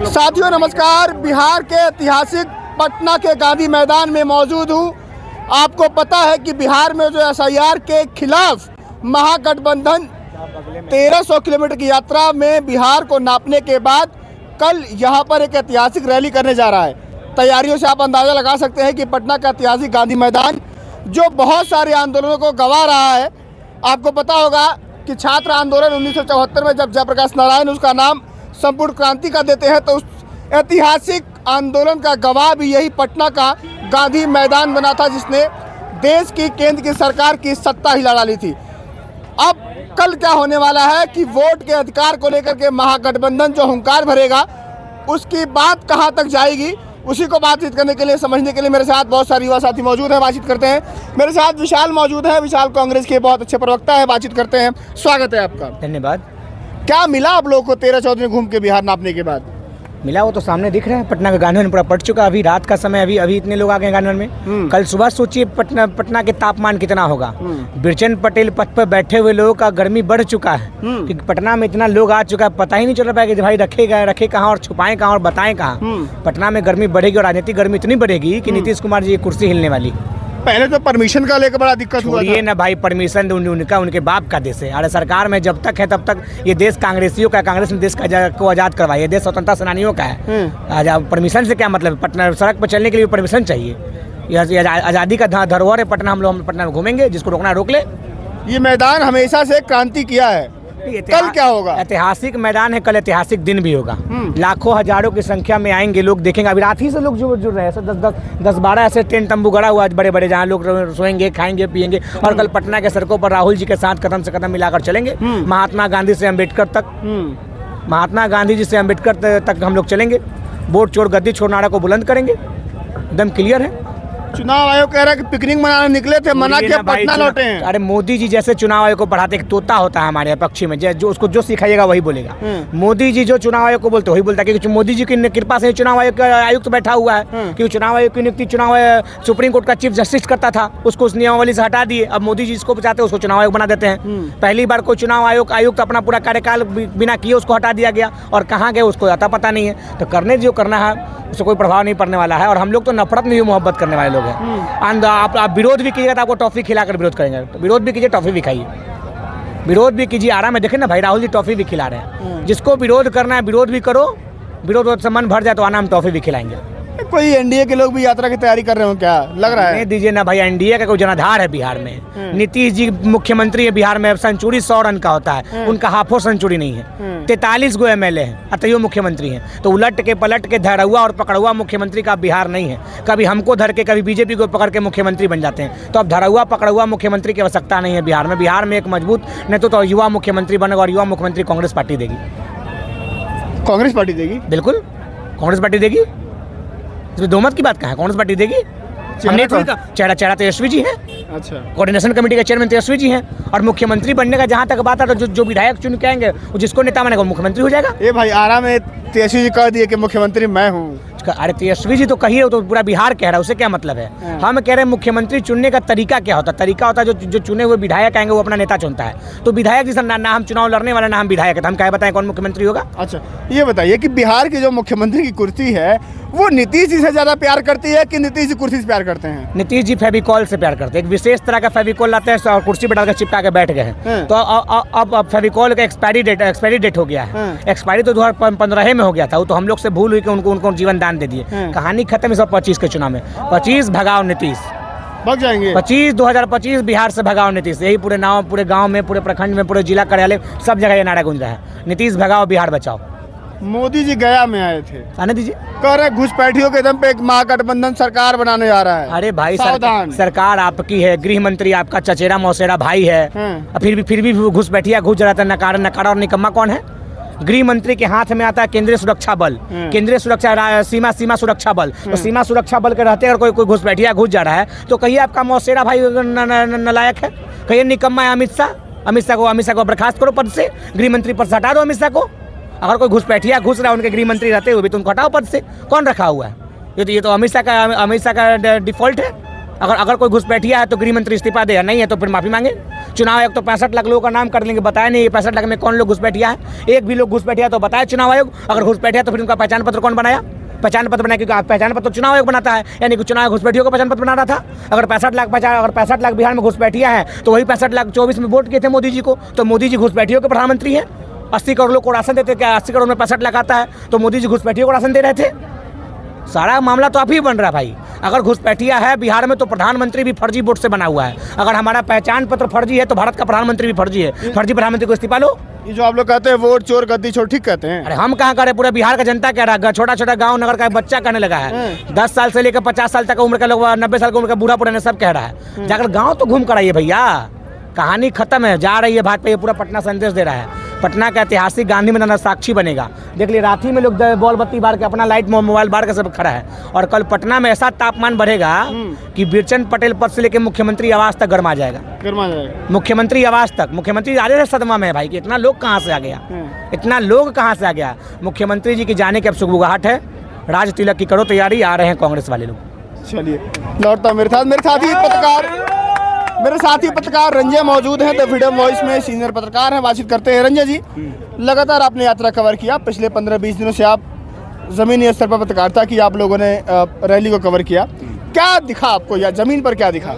साथियों नमस्कार। बिहार के ऐतिहासिक पटना के गांधी मैदान में मौजूद हूँ। आपको पता है कि बिहार में जो एसआईआर के खिलाफ महागठबंधन 1300 किलोमीटर की यात्रा में बिहार को नापने के बाद कल यहाँ पर एक ऐतिहासिक रैली करने जा रहा है। तैयारियों से आप अंदाज़ा लगा सकते हैं कि पटना का ऐतिहासिक गांधी मैदान जो बहुत सारे आंदोलनों को गंवा रहा है। आपको पता होगा कि छात्र आंदोलन 1974 में जब जयप्रकाश नारायण उसका नाम संपूर्ण क्रांति का देते हैं, तो उस ऐतिहासिक आंदोलन का गवाह भी यही पटना का गांधी मैदान बना था, जिसने देश की केंद्र की सरकार की सत्ता हिला डाली थी। अब कल क्या होने वाला है कि वोट के अधिकार को लेकर के महागठबंधन जो हुंकार भरेगा, उसकी बात कहां तक जाएगी, उसी को बातचीत करने के लिए, समझने के लिए मेरे साथ बहुत सारे युवा साथी मौजूद हैं। बातचीत करते हैं। मेरे साथ विशाल मौजूद है। विशाल कांग्रेस के बहुत अच्छे प्रवक्ता है। बातचीत करते हैं। स्वागत है आपका। धन्यवाद। क्या मिला आप लोगों को 13-14 दिन घूम के बिहार नापने के बाद? मिला वो तो सामने दिख रहा है, पटना का गांधी मैदान पूरा पट चुका। अभी रात का समय, अभी इतने लोग आ गए गांधी मैदान में। कल सुबह सोचिए पटना के तापमान कितना होगा। बिरचन पटेल पथ पर बैठे हुए लोगों का गर्मी बढ़ चुका है कि पटना में इतना लोग आ चुका है, पता ही नहीं चल रहा है कि भाई रखे कहाँ और छुपाएं कहाँ और बताएं कहाँ। पटना में गर्मी बढ़ेगी और राजनीतिक गर्मी इतनी बढ़ेगी कि नीतीश कुमार जी की कुर्सी हिलने वाली। पहले तो परमिशन का लेकर बड़ा दिक्कत हुआ था। ये ना भाई, परमिशन उनका उनके बाप का देश है। अरे सरकार में जब तक है तब तक ये देश कांग्रेसियों का, कांग्रेस ने देश को आज़ाद करवाया। ये देश स्वतंत्रता सेनानियों का है। परमिशन से क्या मतलब? पटना सड़क पर चलने के लिए परमिशन चाहिए। यह आज़ादी का धरोहर है पटना। हम पटना में घूमेंगे, जिसको रोकना रोक ले। ये मैदान हमेशा से क्रांति किया है। कल क्या होगा? ऐतिहासिक मैदान है, कल ऐतिहासिक दिन भी होगा। लाखों हजारों की संख्या में आएंगे लोग, देखेंगे। अभी रात ही से लोग जुड़ रहे हैं। 10-12 ऐसे टेंट तंबू गड़ा हुआ है बड़े बड़े, जहाँ लोग सोएंगे, खाएंगे, पिएंगे। और कल पटना के सड़कों पर राहुल जी के साथ कदम से कदम मिलाकर चलेंगे। महात्मा गांधी से अम्बेडकर तक, महात्मा गांधी जी से अम्बेडकर तक हम लोग चलेंगे। वोट चोर गद्दी छोड़ नारा को बुलंद करेंगे। एकदम क्लियर है। चुनाव आयोग कह रहा है कि पिकनिक मनाने निकले थे, मना के पटना लौटे हैं। अरे मोदी जी जैसे चुनाव आयोग को पढ़ाते, एक तोता होता है हमारे पक्षी में, जो उसको जो सिखाइएगा वही बोलेगा। मोदी जी जो चुनाव आयोग को बोलते वही बोलता है, क्योंकि मोदी जी की कृपा से चुनाव आयोग का आयुक्त बैठा हुआ है। क्योंकि चुनाव आयोग की नियुक्ति सुप्रीम कोर्ट का चीफ जस्टिस करता था, उसको उस नियमावली से हटा दिए। अब मोदी जी इसको चाहते हैं, उसको चुनाव आयोग बना देते हैं। पहली बार कोई चुनाव आयुक्त अपना पूरा कार्यकाल बिना किए उसको हटा दिया गया, और कहाँ गए उसको आता पता नहीं है। तो करने जो करना है उससे कोई प्रभाव नहीं पड़ने वाला है। और हम लोग तो नफरत में भी मोहब्बत करने वाले लोग हैं। आप विरोध भी कीजिएगा तो आपको टॉफी खिलाकर विरोध करेंगे। तो विरोध भी कीजिए, टॉफी भी खाइए। विरोध भी कीजिए, आराम में देखें ना भाई, राहुल जी टॉफी भी खिला रहे हैं। जिसको विरोध करना है विरोध भी करो, विरोध से मन भर जाए तो आना, हम टॉफी भी खिलाएंगे। कोई एनडीए के लोग भी यात्रा की तैयारी कर रहे हो क्या, लग रहा है? नहीं दीजिए ना भाई, एनडीए का कोई जनाधार है बिहार में। नीतीश जी मुख्यमंत्री है बिहार में। सेंचुरी 100 रन का होता है, उनका हाफो सेंचुरी नहीं है। 43 गो एमएलए हैं, अतः मुख्यमंत्री हैं। तो उलट के पलट के धरा और पकड़ा मुख्यमंत्री का बिहार नहीं है। कभी हमको धर के, कभी बीजेपी को पकड़ के मुख्यमंत्री बन जाते हैं। तो अब धरा पकड़ा मुख्यमंत्री की आवश्यकता नहीं है बिहार में। बिहार में एक मजबूत नेतृत्व तो युवा मुख्यमंत्री बनेगा, और युवा मुख्यमंत्री कांग्रेस पार्टी देगी। कांग्रेस पार्टी देगी? बिल्कुल कांग्रेस पार्टी देगी। इसमें दो मत की बात कहाँ है? कांग्रेस पार्टी देगी। चेहरा तेजस्वी जी है। अच्छा, कोऑर्डिनेशन कमेटी के चेयरमैन तेजस्वी जी हैं। और मुख्यमंत्री बनने का जहाँ तक बात है, तो जो विधायक चुन के आएंगे, जिसको नेता बनेगा वो मुख्यमंत्री हो जाएगा। ये भाई आराम में तेजस्वी जी कह दिए कि मुख्यमंत्री मैं हूँ। अरे तेजस्वी जी तो कहिए, तो पूरा बिहार कह रहा है, उससे क्या मतलब है? हम कह रहे हैं मुख्यमंत्री चुनने का तरीका क्या होता है? तरीका होता है जो चुने हुए विधायक आएंगे वो अपना नेता चुनता है। तो विधायक जैसा ना हम चुनाव लड़ने वाला, ना हम विधायक है, तो हम क्या बताएं कौन मुख्यमंत्री होगा? अच्छा, ये बताइए कि बिहार की जो मुख्यमंत्री की कुर्सी है वो नीतीश जी से ज्यादा प्यार करती है कि नीतीश जी कुर्सी से प्यार करते हैं? नीतीश जी फेविकॉल से प्यार करते हैं। एक विशेष तरह का फेविकॉल लाते हैं और कुर्सी पर डालकर चिपका के बैठ गए हैं। तो अब फेविकॉल का एक्सपायरी डेट हो गया है। एक्सपायरी तो 2015 में हो गया था। वो तो हम लोग से भूल हुई कि उनको जीवन दान दे दिए। कहानी खत्म है सब 25 के चुनाव में। 25 भगाओ नीतीश, भग जाएंगे। 2025 बिहार से भगाओ नीतीश। यही पूरे गांव में, पूरे प्रखंड में, पूरे जिला कार्यालय सब जगह ये नारा गूंज रहा है, नीतीश भगाओ बिहार बचाओ। मोदी जी गया में आए थे, आने दीजिए। कह रहे घुसपैठियों के दम पे एक महागठबंधन सरकार बनाने जा रहा है। अरे भाई सरकार आपकी है, गृह मंत्री आपका चचेरा मौसेरा भाई है। फिर भी घुसपैठिया घुस रहा था। नकारा और निकम्मा कौन है? गृह मंत्री के हाथ में आता है केंद्रीय सुरक्षा बल, केंद्रीय सुरक्षा सीमा सुरक्षा बल। तो सीमा सुरक्षा बल के रहते अगर कोई घुसपैठिया घुस जा रहा है, तो कहिए आपका मौसेरा भाई नालायक है, कहिए निकम्मा है अमित शाह को बर्खास्त करो पद से, गृह मंत्री पद से हटा दो अमित शाह को। अगर कोई घुसपैठिया घुस रहा है उनके गृह मंत्री रहते हुए भी, तो उनको हटाओ पद से। कौन रखा हुआ है? ये तो अमित शाह का डिफॉल्ट है। अगर कोई घुसपैठिया है तो गृह मंत्री इस्तीफा दे, नहीं है तो फिर माफी मांगे। चुनाव आयोग तो 65 लाख लोगों का नाम कर लेंगे, बताया नहीं 65 लाख में कौन लोग घुसपैठिया है, एक भी लोग घुसपैठिया तो बताया चुनाव आयोग। अगर घुसपैठिया तो फिर उनका पहचान पत्र कौन बनाया? पहचान पत्र बनाया, क्योंकि पहचान पत्र चुनाव आयोग बनाता है, यानी कि चुनाव घुसपैठियों का पहचान पत्र बना रहा था। अगर 65 लाख बिहार में घुसपैठिया है तो वही 65 लाख 24 में वोट किए थे मोदी जी को, तो मोदी जी घुसपैठियों के प्रधानमंत्री हैं। 80 करोड़ लोग को राशन देते, क्या 80 करोड़ में 65 लाख आता है, तो मोदी जी घुसपैठियों को राशन दे रहे थे। सारा मामला तो आप ही बन रहा है भाई। अगर घुसपैठिया है बिहार में तो प्रधानमंत्री भी फर्जी वोट से बना हुआ है। अगर हमारा पहचान पत्र फर्जी है तो भारत का प्रधानमंत्री भी फर्जी है। फर्जी प्रधानमंत्री को इस्तीफा लो। ये जो आप लोग कहते हैं वोट चोर गद्दी चोर, ठीक कहते हैं? अरे हम कहाँ करे, पूरा बिहार का जनता कह रहा है, छोटा छोटा गांव नगर का बच्चा कहने लगा है। 10 साल से लेकर 50 साल तक उम्र का लोग, 90 साल की उम्र का बूढ़ा पुराने सब कह रहा है। जाकर गाँव तो घूम कर आइए भैया, कहानी खत्म है। जा रही है भाजपा, ये पूरा पटना संदेश दे रहा है। पटना का ऐतिहासिक गांधी मैदान साक्षी बनेगा। देख लिए रात ही में लोग बॉल बत्ती बार के, अपना लाइट मोबाइल बार के सब खड़ा है। और कल पटना में ऐसा तापमान बढ़ेगा कि बिरचंद पटेल पद से लेकर मुख्यमंत्री आवास तक गर्मा जाएगा। मुख्यमंत्री आवास तक, मुख्यमंत्री आ रहे सदमा में है भाई कि इतना लोग कहाँ से आ गया, इतना लोग कहाँ से आ गया। मुख्यमंत्री जी की जाने की अब सुगबुगाहट है। राज तिलक की करो तैयारी, आ रहे हैं कांग्रेस वाले लोग। चलिए लौटता मेरे साथी पत्रकार रंजय मौजूद हैं द फ्रीडम वॉइस में, सीनियर पत्रकार हैं। बातचीत करते हैं। रंजय जी, लगातार आपने यात्रा कवर किया, पिछले 15-20 दिनों से आप जमीनी स्तर पर पत्रकारिता की, आप लोगों ने रैली को कवर किया। क्या दिखा आपको, या जमीन पर क्या दिखा?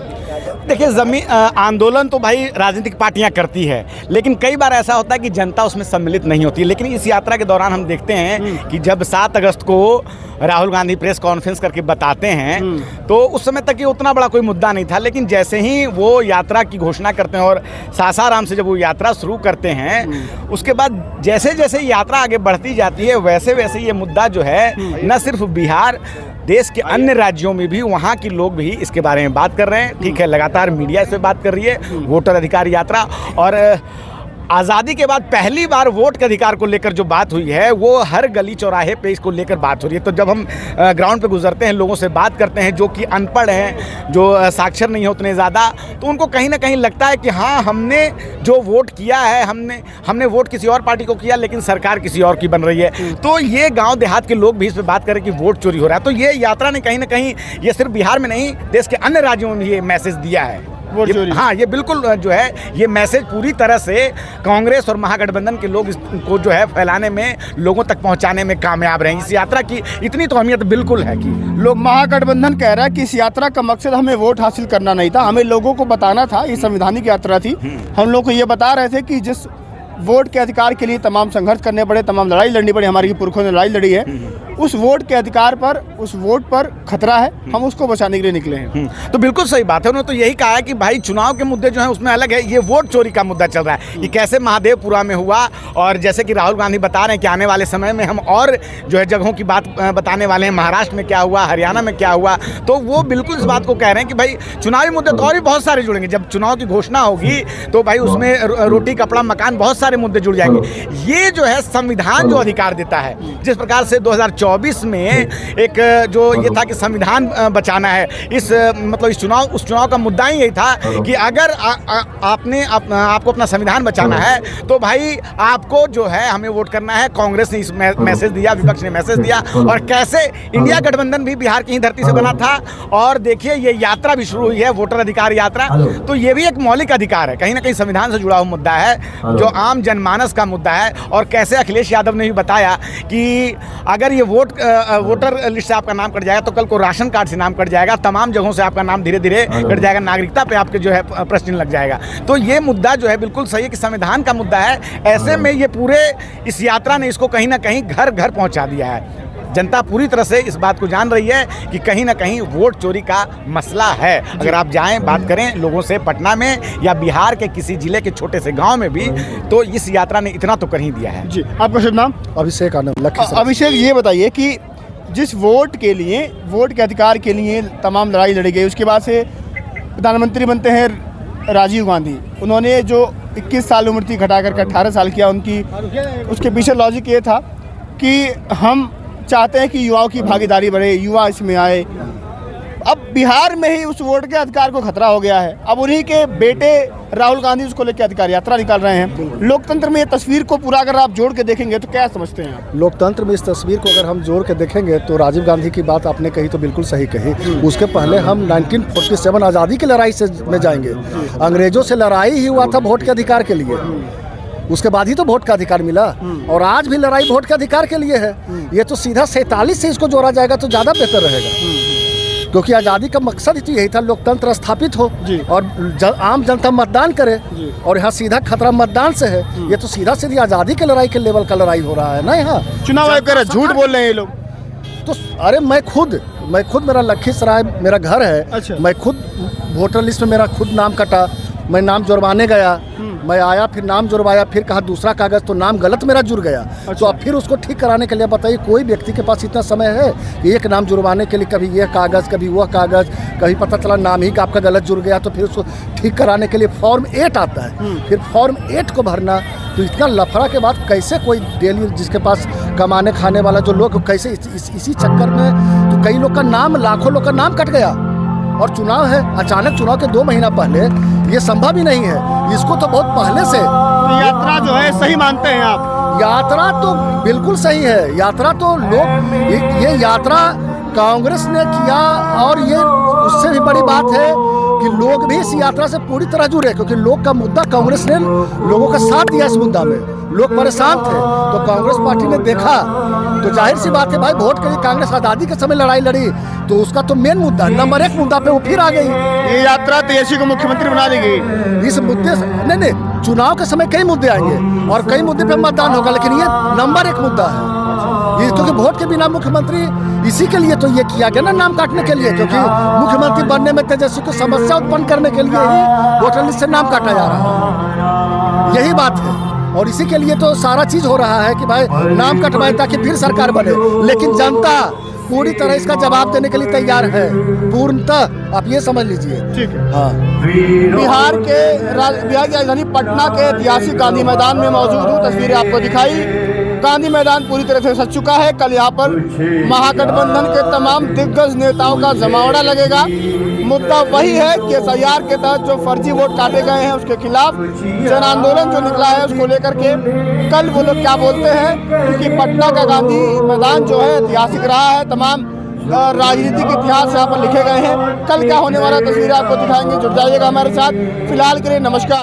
देखिए, आंदोलन तो भाई राजनीतिक पार्टियां करती है, लेकिन कई बार ऐसा होता है कि जनता उसमें सम्मिलित नहीं होती। लेकिन इस यात्रा के दौरान हम देखते हैं कि जब 7 अगस्त को राहुल गांधी प्रेस कॉन्फ्रेंस करके बताते हैं तो उस समय तक ये उतना बड़ा कोई मुद्दा नहीं था। लेकिन जैसे ही वो यात्रा की घोषणा करते हैं और सासाराम से जब वो यात्रा शुरू करते हैं, उसके बाद जैसे जैसे यात्रा आगे बढ़ती जाती है वैसे वैसे ये मुद्दा जो है न सिर्फ बिहार, देश के अन्य राज्यों में भी वहाँ के लोग भी इसके बारे में बात कर रहे हैं। ठीक है, लगातार मीडिया इस पर बात कर रही है। वोटर अधिकार यात्रा और आज़ादी के बाद पहली बार वोट के अधिकार को लेकर जो बात हुई है वो हर गली चौराहे पे इसको लेकर बात हो रही है। तो जब हम ग्राउंड पे गुजरते हैं, लोगों से बात करते हैं जो कि अनपढ़ हैं, जो साक्षर नहीं है उतने ज़्यादा, तो उनको कहीं ना कहीं लगता है कि हाँ, हमने जो वोट किया है, हमने वोट किसी और पार्टी को किया, लेकिन सरकार किसी और की बन रही है। तो ये गाँव देहात के लोग भी इस पर बात करें कि वोट चोरी हो रहा है। तो ये यात्रा ने कहीं ना कहीं, ये सिर्फ बिहार में नहीं, देश के अन्य राज्यों में भी ये मैसेज दिया है। हाँ, ये बिल्कुल जो है ये मैसेज पूरी तरह से कांग्रेस और महागठबंधन के लोग इसको जो है फैलाने में, लोगों तक पहुंचाने में कामयाब रहे। इस यात्रा की इतनी तो अहमियत बिल्कुल है कि लोग, महागठबंधन कह रहा है कि इस यात्रा का मकसद हमें वोट हासिल करना नहीं था, हमें लोगों को बताना था। ये संवैधानिक यात्रा थी। हम लोग को ये बता रहे थे कि जिस वोट के अधिकार के लिए तमाम संघर्ष करने पड़े, तमाम लड़ाई लड़नी पड़ी, हमारे पुरखों ने लड़ाई लड़ी है, उस वोट के अधिकार पर, उस वोट पर खतरा है, हम उसको बचाने के लिए निकले हैं। तो बिल्कुल सही बात है। उन्होंने तो यही कहा है कि भाई चुनाव के मुद्दे जो हैं उसमें अलग है, ये वोट चोरी का मुद्दा चल रहा है कि कैसे महादेवपुरा में हुआ। और जैसे कि राहुल गांधी बता रहे हैं कि आने वाले समय में हम और जो है जगहों की बात बताने वाले हैं, महाराष्ट्र में क्या हुआ, हरियाणा में क्या हुआ। तो वो बिल्कुल इस बात को कह रहे हैं कि भाई चुनावी मुद्दे तो और भी बहुत सारे जुड़ेंगे। जब चुनाव की घोषणा होगी तो भाई उसमें रोटी कपड़ा मकान बहुत सारे मुद्दे जुड़ जाएंगे। ये जो है संविधान जो अधिकार देता है, जिस प्रकार से 2024 में एक जो ये था कि संविधान बचाना है, इस मतलब उस चुनाव का मुद्दा ही यही था कि अगर आपको अपना संविधान बचाना है तो भाई आपको जो है हमें वोट करना है। कांग्रेस ने इस मैसेज दिया, विपक्ष ने मैसेज दिया। और कैसे इंडिया गठबंधन भी बिहार की ही धरती से बना था। और देखिए ये यात्रा भी शुरू हुई है, वोटर अधिकार यात्रा। तो ये भी एक मौलिक अधिकार है, कहीं ना कहीं संविधान से जुड़ा हुआ मुद्दा है, जो आम जनमानस का मुद्दा है। और कैसे अखिलेश यादव ने भी बताया कि अगर ये वोटर लिस्ट से आपका नाम कट जाएगा तो कल को राशन कार्ड से नाम कट जाएगा, तमाम जगहों से आपका नाम धीरे धीरे कट जाएगा, नागरिकता पे आपके जो है प्रश्न लग जाएगा। तो ये मुद्दा जो है बिल्कुल सही है कि संविधान का मुद्दा है। ऐसे में ये पूरे इस यात्रा ने इसको कहीं ना कहीं घर घर पहुंचा दिया है। जनता पूरी तरह से इस बात को जान रही है कि कहीं ना कहीं वोट चोरी का मसला है। अगर आप जाएं, बात करें लोगों से पटना में या बिहार के किसी जिले के छोटे से गांव में भी, तो इस यात्रा ने इतना तो कर ही दिया है। जी, आपका शुभ नाम? अभिषेक आनंद। अभिषेक, ये बताइए कि जिस वोट के लिए, वोट के अधिकार के लिए तमाम लड़ाई लड़ी गई, उसके बाद से प्रधानमंत्री बनते हैं राजीव गांधी। उन्होंने जो 21 साल उम्र थी घटाकर के 18 साल किया, उनकी उसके पीछे लॉजिक ये था कि हम चाहते हैं कि युवाओं की भागीदारी बढ़े, युवा इसमें आए। अब बिहार में ही उस वोट के अधिकार को खतरा हो गया है। अब उन्हीं के बेटे राहुल गांधी उसको लेकर अधिकार यात्रा निकाल रहे हैं। लोकतंत्र में ये तस्वीर को पूरा अगर आप जोड़ के देखेंगे तो क्या समझते हैं आप? लोकतंत्र में इस तस्वीर को अगर हम जोड़ के देखेंगे तो राजीव गांधी की बात आपने कही तो बिल्कुल सही कही। उसके पहले हम 1947 आज़ादी की लड़ाई से में जाएंगे। अंग्रेजों से लड़ाई ही हुआ था वोट के अधिकार के लिए, उसके बाद ही तो वोट का अधिकार मिला। और आज भी लड़ाई वोट के अधिकार के लिए है। ये तो सीधा 47 से इसको जोड़ा जाएगा तो ज़्यादा बेहतर रहेगा, क्योंकि आज़ादी का मकसद ही तो यही था, लोकतंत्र स्थापित हो और आम जनता मतदान करे। और यहाँ सीधा खतरा मतदान से है। ये तो सीधा सीधी आज़ादी के लड़ाई के लेवल का लड़ाई हो रहा है ना। यहाँ चुनाव आयोग कह रहा है, झूठ बोल रहे हैं ये लोग। तो अरे मैं खुद मेरा लखीसराय मेरा घर है। अच्छा। मैं खुद वोटर लिस्ट में मेरा खुद नाम कटा, मैं नाम जुड़वाने गया, मैं आया फिर नाम जुड़वाया, फिर कहा दूसरा कागज़ तो नाम गलत मेरा जुड़ गया। तो अब फिर उसको ठीक कराने के लिए बताइए कोई व्यक्ति के पास इतना समय है कि एक नाम जुड़वाने के लिए कभी यह कागज़ कभी वह कागज़, कभी पता चला नाम ही आपका गलत जुड़ गया तो फिर उसको ठीक कराने के लिए फॉर्म 8 आता है, फिर फॉर्म 8 को भरना। तो इतना लफड़ा के बाद कैसे कोई डेली जिसके पास कमाने खाने वाला जो लोग कैसे इसी चक्कर में तो कई लोग का नाम, लाखों लोग का नाम कट गया। और चुनाव है, अचानक चुनाव के 2 महीना पहले, ये संभव ही नहीं है। इसको तो बहुत पहले से तो यात्रा जो है सही मानते हैं आप? यात्रा तो बिल्कुल सही है। यात्रा तो लोग ये यात्रा कांग्रेस ने किया और ये उससे भी बड़ी बात है कि लोग भी इस यात्रा से पूरी तरह जुड़े, क्योंकि लोग का मुद्दा कांग्रेस ने लोगों का साथ दिया इस मुद्दा में। लोग परेशान थे तो कांग्रेस पार्टी ने देखा, तो जाहिर सी बात है भाई वोट के लिए कांग्रेस आज़ादी के समय लड़ाई लड़ी तो उसका तो मेन मुद्दा नंबर 1 मुद्दा पे वो फिर आ गई। ये यात्रा तेजस्वी को मुख्यमंत्री बना देगी। इस मुद्दे से नहीं, चुनाव के समय कई मुद्दे आएंगे और कई मुद्दे पे मतदान होगा, लेकिन ये नंबर 1 मुद्दा है ये, क्योंकि वोट के बिना मुख्यमंत्री इसी के लिए तो ये किया गया ना, नाम काटने के लिए, क्योंकि मुख्यमंत्री बनने में तेजस्वी को समस्या उत्पन्न करने के लिए ही वोटर लिस्ट से नाम काटा जा रहा है। यही बात है और इसी के लिए तो सारा चीज हो रहा है कि भाई नाम कटवाए ताकि फिर सरकार बने। लेकिन जनता पूरी तरह इसका जवाब देने के लिए तैयार है, पूर्णतः आप ये समझ लीजिए। ठीक है। हाँ, बिहार की राजधानी पटना के ऐतिहासिक गांधी मैदान में मौजूद हूँ। तस्वीरें आपको दिखाई, गांधी मैदान पूरी तरह से सज चुका है। कल यहाँ पर महागठबंधन के तमाम दिग्गज नेताओं का जमावड़ा लगेगा। मुद्दा वही है कि SIR के तहत जो फर्जी वोट काटे गए हैं उसके खिलाफ जन आंदोलन जो निकला है उसको लेकर के कल वो लोग क्या बोलते हैं, क्योंकि पटना का गांधी मैदान जो है ऐतिहासिक रहा है। तमाम राजनीतिक इतिहास यहाँ पर लिखे गए हैं। कल क्या होने वाला तस्वीरें आपको दिखाएंगे। जुड़ जाइएगा हमारे साथ। फिलहाल के लिए नमस्कार।